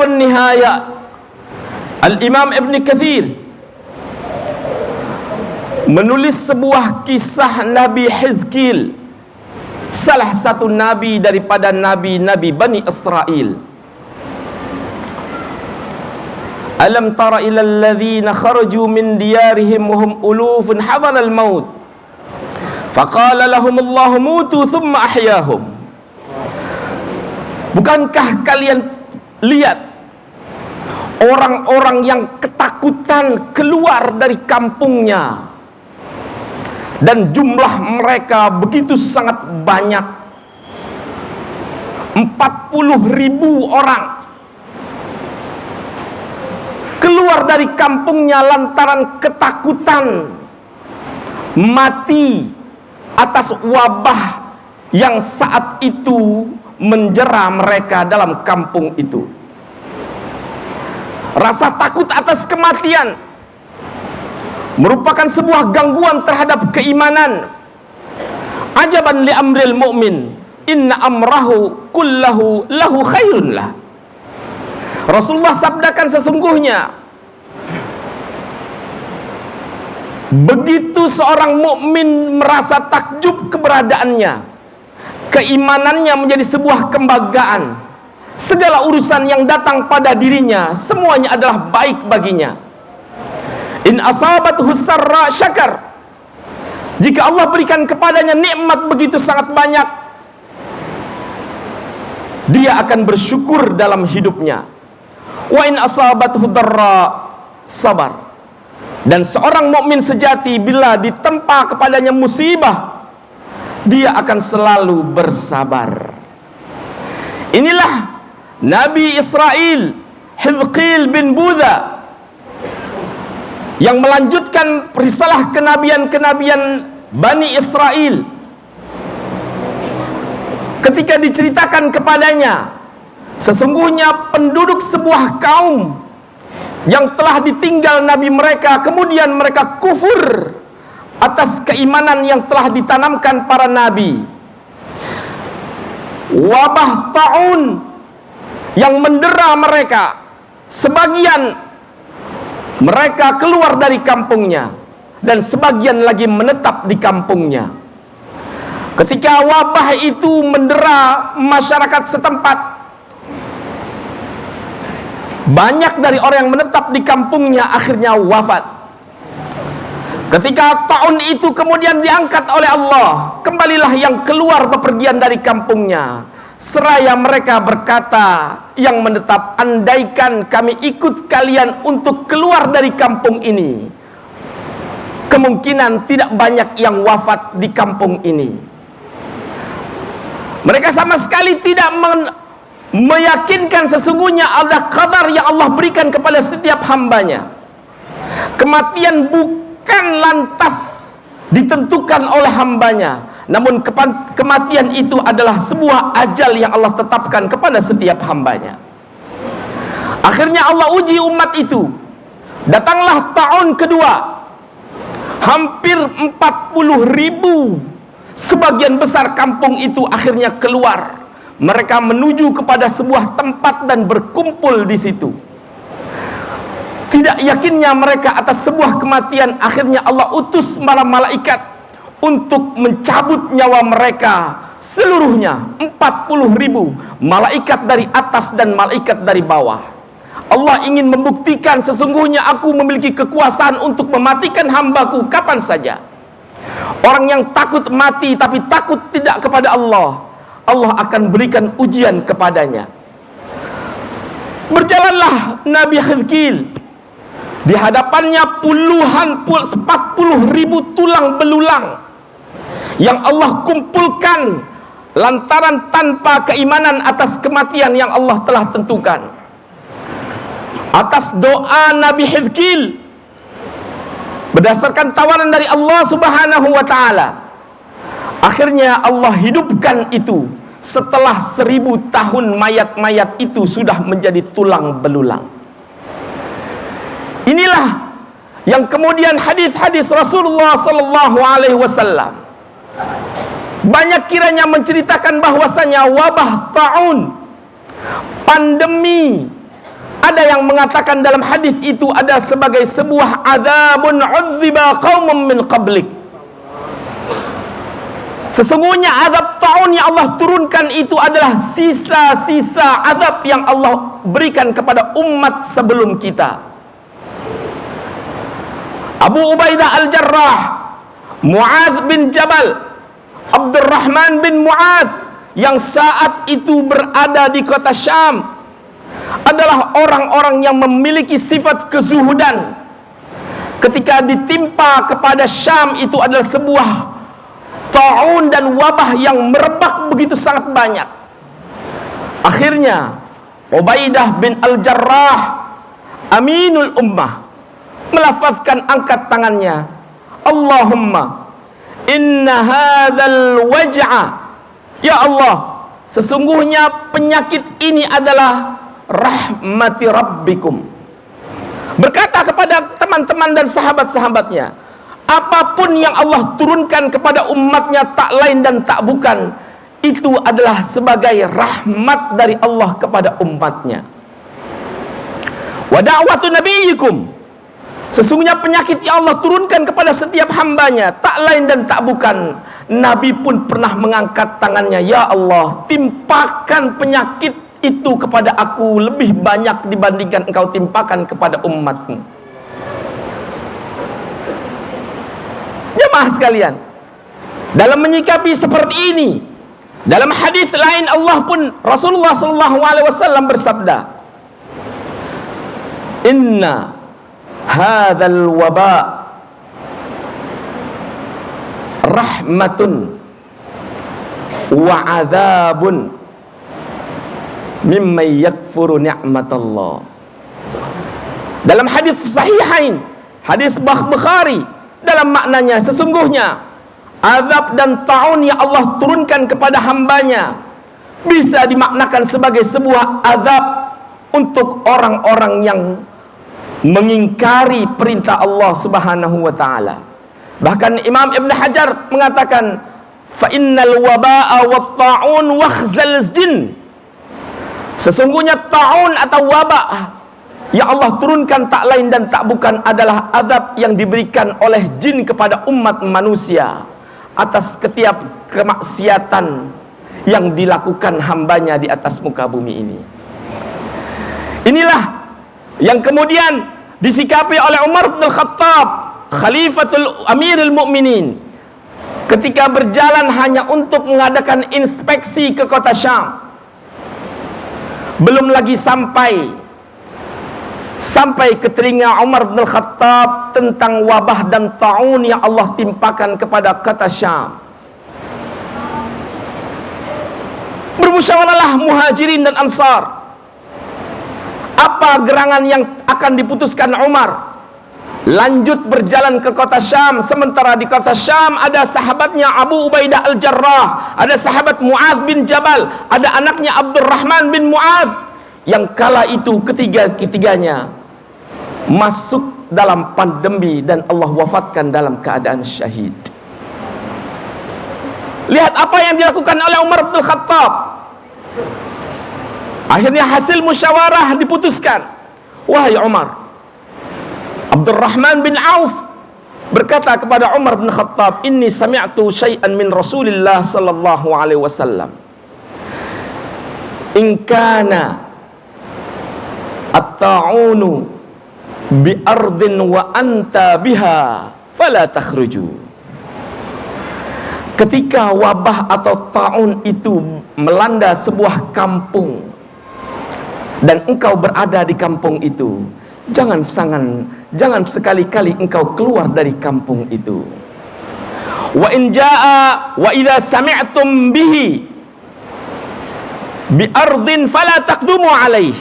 wan Nihaya, Al-Imam Ibn Kathir menulis sebuah kisah Nabi Hizkil, salah satu nabi daripada nabi-nabi Bani Israel. Alam tara ilal ladzina kharaju min diyarihim wa hum ulufun hadara al-maut faqala lahum Allahu mutu thumma ahyahum. Bukankah kalian lihat orang-orang yang ketakutan keluar dari kampungnya, dan jumlah mereka begitu sangat banyak, 40.000 orang keluar dari kampungnya lantaran ketakutan mati atas wabah yang saat itu menjera mereka dalam kampung itu. Rasa takut atas kematian merupakan sebuah gangguan terhadap keimanan. Ajaban li amril mu'min, inna amrahu kullahu lahu khairun lah. Rasulullah sabdakan, sesungguhnya begitu seorang mukmin merasa takjub keberadaannya, keimanannya menjadi sebuah kebanggaan, segala urusan yang datang pada dirinya semuanya adalah baik baginya. In asabathu sarra syakar, jika Allah berikan kepadanya nikmat begitu sangat banyak, dia akan bersyukur dalam hidupnya. Wa in asabathu darra sabar, dan seorang mukmin sejati bila ditempa kepadanya musibah, dia akan selalu bersabar. Inilah Nabi Israel Hizkil bin Budha yang melanjutkan risalah kenabian-kenabian Bani Israel. Ketika diceritakan kepadanya, sesungguhnya penduduk sebuah kaum yang telah ditinggal Nabi mereka, kemudian mereka kufur atas keimanan yang telah ditanamkan para Nabi. Wabah ta'un yang mendera mereka, sebagian mereka keluar dari kampungnya dan sebagian lagi menetap di kampungnya. Ketika wabah itu mendera masyarakat setempat, banyak dari orang yang menetap di kampungnya akhirnya wafat. Ketika ta'un itu kemudian diangkat oleh Allah, kembalilah yang keluar bepergian dari kampungnya, seraya mereka berkata yang menetap, andaikan kami ikut kalian untuk keluar dari kampung ini, kemungkinan tidak banyak yang wafat di kampung ini. Mereka sama sekali tidak meyakinkan sesungguhnya ada kabar yang Allah berikan kepada setiap hambanya. Kematian bukan lantas ditentukan oleh hambanya, namun kematian itu adalah sebuah ajal yang Allah tetapkan kepada setiap hambanya. Akhirnya Allah uji umat itu. Datanglah tahun kedua, hampir 40.000, sebagian besar kampung itu akhirnya keluar. Mereka menuju kepada sebuah tempat dan berkumpul di situ. Tidak yakinnya mereka atas sebuah kematian, akhirnya Allah utus para malaikat untuk mencabut nyawa mereka seluruhnya, 40.000 malaikat dari atas dan malaikat dari bawah. Allah ingin membuktikan sesungguhnya aku memiliki kekuasaan untuk mematikan hambaku kapan saja. Orang yang takut mati tapi takut tidak kepada Allah, Allah akan berikan ujian kepadanya. Berjalanlah Nabi Hizkil, di hadapannya puluhan 40.000 tulang belulang yang Allah kumpulkan lantaran tanpa keimanan atas kematian yang Allah telah tentukan. Atas doa Nabi Hizkil, berdasarkan tawaran dari Allah Subhanahu wa ta'ala, akhirnya Allah hidupkan itu. Setelah 1000 tahun mayat-mayat itu sudah menjadi tulang belulang. Inilah yang kemudian hadis-hadis Rasulullah sallallahu alaihi wasallam banyak kiranya menceritakan bahwasanya wabah taun, pandemi, Ada yang mengatakan dalam hadis itu ada sebagai sebuah azabun uzziba qaumum min qablik. Sesungguhnya azab ta'un yang Allah turunkan itu adalah sisa-sisa azab yang Allah berikan kepada umat sebelum kita. Abu Ubaidah Al-Jarrah, Mu'adz bin Jabal, Abdurrahman bin Mu'adz yang saat itu berada di kota Syam adalah orang-orang yang memiliki sifat kezuhudan. Ketika ditimpa kepada Syam itu adalah sebuah ta'un dan wabah yang merebak begitu sangat banyak. Akhirnya Ubaidah bin Al-Jarrah, Aminul Ummah, melafazkan, angkat tangannya, Allahumma inna hadzal waj'a, ya Allah, sesungguhnya penyakit ini adalah rahmati rabbikum. Berkata kepada teman-teman dan sahabat-sahabatnya, apapun yang Allah turunkan kepada umatnya tak lain dan tak bukan, itu adalah sebagai rahmat dari Allah kepada umatnya. Wa da'watu nabiyyikum, sesungguhnya penyakit yang Allah turunkan kepada setiap hambanya tak lain dan tak bukan, Nabi pun pernah mengangkat tangannya, ya Allah, timpakan penyakit itu kepada aku lebih banyak dibandingkan engkau timpakan kepada umatmu. Jemaah sekalian, dalam menyikapi seperti ini, dalam hadis lain Allah pun, Rasulullah SAW bersabda, inna hadzal waba rahmatun wa adzabun mimman yakfuru ni'matallah. Dalam hadis sahihain, hadis Bukhari, dalam maknanya sesungguhnya azab dan ta'un yang Allah turunkan kepada hambanya bisa dimaknakan sebagai sebuah azab untuk orang-orang yang mengingkari perintah Allah Subhanahu wa taala. Bahkan Imam Ibn Hajar mengatakan, fa innal waba'a wat ta'un wakhzal jin, sesungguhnya ta'un atau wabak yang Allah turunkan tak lain dan tak bukan adalah azab yang diberikan oleh jin kepada umat manusia atas setiap kemaksiatan yang dilakukan hambanya di atas muka bumi ini. Inilah yang kemudian disikapi oleh Umar bin Khattab, Khalifatul Amirul Mukminin, ketika berjalan hanya untuk mengadakan inspeksi ke kota Syam. Belum lagi sampai ke telinga Umar bin Khattab tentang wabah dan ta'un yang Allah timpakan kepada kota Syam. Bermusyawarahlah Muhajirin dan Ansar, apa gerangan yang akan diputuskan Umar. Lanjut berjalan ke kota Syam, sementara di kota Syam ada sahabatnya Abu Ubaidah Al-Jarrah, ada sahabat Mu'adz bin Jabal, ada anaknya Abdurrahman bin Mu'adz, yang kala itu ketiganya masuk dalam pandemi dan Allah wafatkan dalam keadaan syahid. Lihat apa yang dilakukan oleh Umar bin Khattab. Akhirnya hasil musyawarah diputuskan, wahai Umar, Abdurrahman bin Auf berkata kepada Umar bin Khattab, inni sami'tu syai'an min Rasulillah sallallahu alaihi wasallam, in kana at-ta'unu bi ardin wa anta biha fala takhruju. Ketika wabah atau ta'un itu melanda sebuah kampung dan engkau berada di kampung itu, jangan sekali-kali engkau keluar dari kampung itu. Wa in jaa wa idza sami'tum bihi bi ardin fala taqdumu alaih.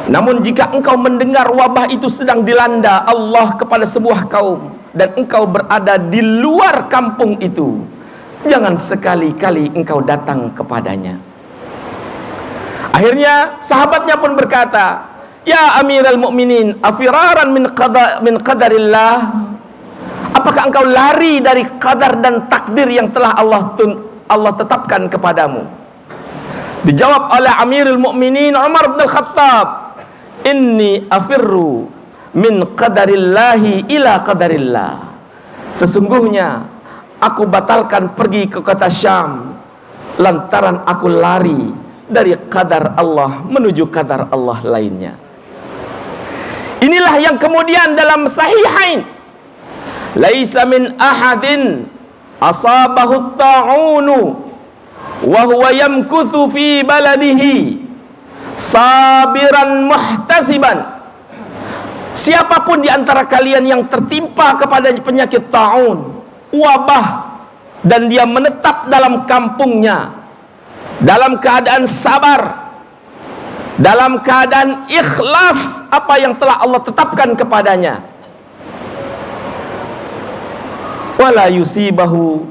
Namun jika engkau mendengar wabah itu sedang dilanda Allah kepada sebuah kaum dan engkau berada di luar kampung itu, jangan sekali-kali engkau datang kepadanya. Akhirnya sahabatnya pun berkata, ya Amirul Mukminin, afiraran min qadarillah, apakah engkau lari dari qadar dan takdir yang telah Allah tetapkan kepadamu? Dijawab oleh Amirul Mukminin Umar bin Khattab, inni afirru min qadarillahi ila qadarillah. Sesungguhnya aku batalkan pergi ke kota Syam lantaran aku lari dari qadar Allah menuju qadar Allah lainnya. Inilah yang kemudian dalam sahihain, laisa min ahadin asabahu ta'unu wa huwa yamkuthu fi baladihi sabiran muhtasiban. Siapapun di antara kalian yang tertimpa kepada penyakit ta'un, wabah, dan dia menetap dalam kampungnya dalam keadaan sabar, dalam keadaan ikhlas apa yang telah Allah tetapkan kepadanya, wala yusibahu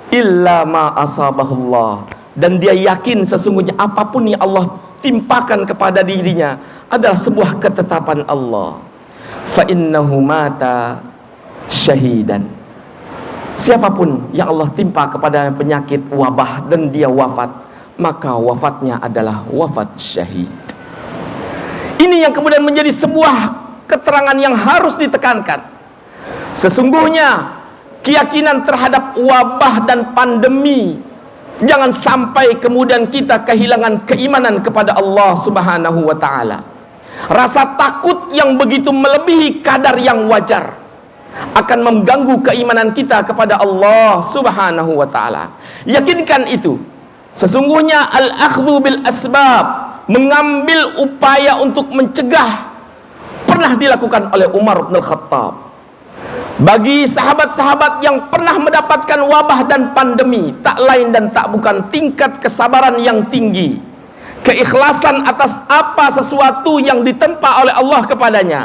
illa ma asabahullah, dan dia yakin sesungguhnya apapun yang Allah timpakan kepada dirinya adalah sebuah ketetapan Allah. Fa innahu mata syahidan. Siapapun yang Allah timpa kepada penyakit wabah dan dia wafat, maka wafatnya adalah wafat syahid. Ini yang kemudian menjadi sebuah keterangan yang harus ditekankan. Sesungguhnya keyakinan terhadap wabah dan pandemi, jangan sampai kemudian kita kehilangan keimanan kepada Allah Subhanahu wa ta'ala. Rasa takut yang begitu melebihi kadar yang wajar akan mengganggu keimanan kita kepada Allah Subhanahu wa ta'ala. Yakinkan itu. Sesungguhnya al-akhdhu bil asbab, mengambil upaya untuk mencegah, pernah dilakukan oleh Umar bin Khattab. Bagi sahabat-sahabat yang pernah mendapatkan wabah dan pandemi, tak lain dan tak bukan tingkat kesabaran yang tinggi, keikhlasan atas apa sesuatu yang ditempa oleh Allah kepadanya,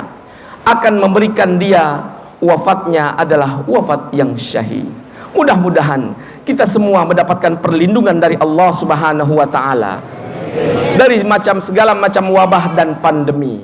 akan memberikan dia wafatnya adalah wafat yang syahid. Mudah-mudahan kita semua mendapatkan perlindungan dari Allah Subhanahu wa ta'ala dari segala macam wabah dan pandemi.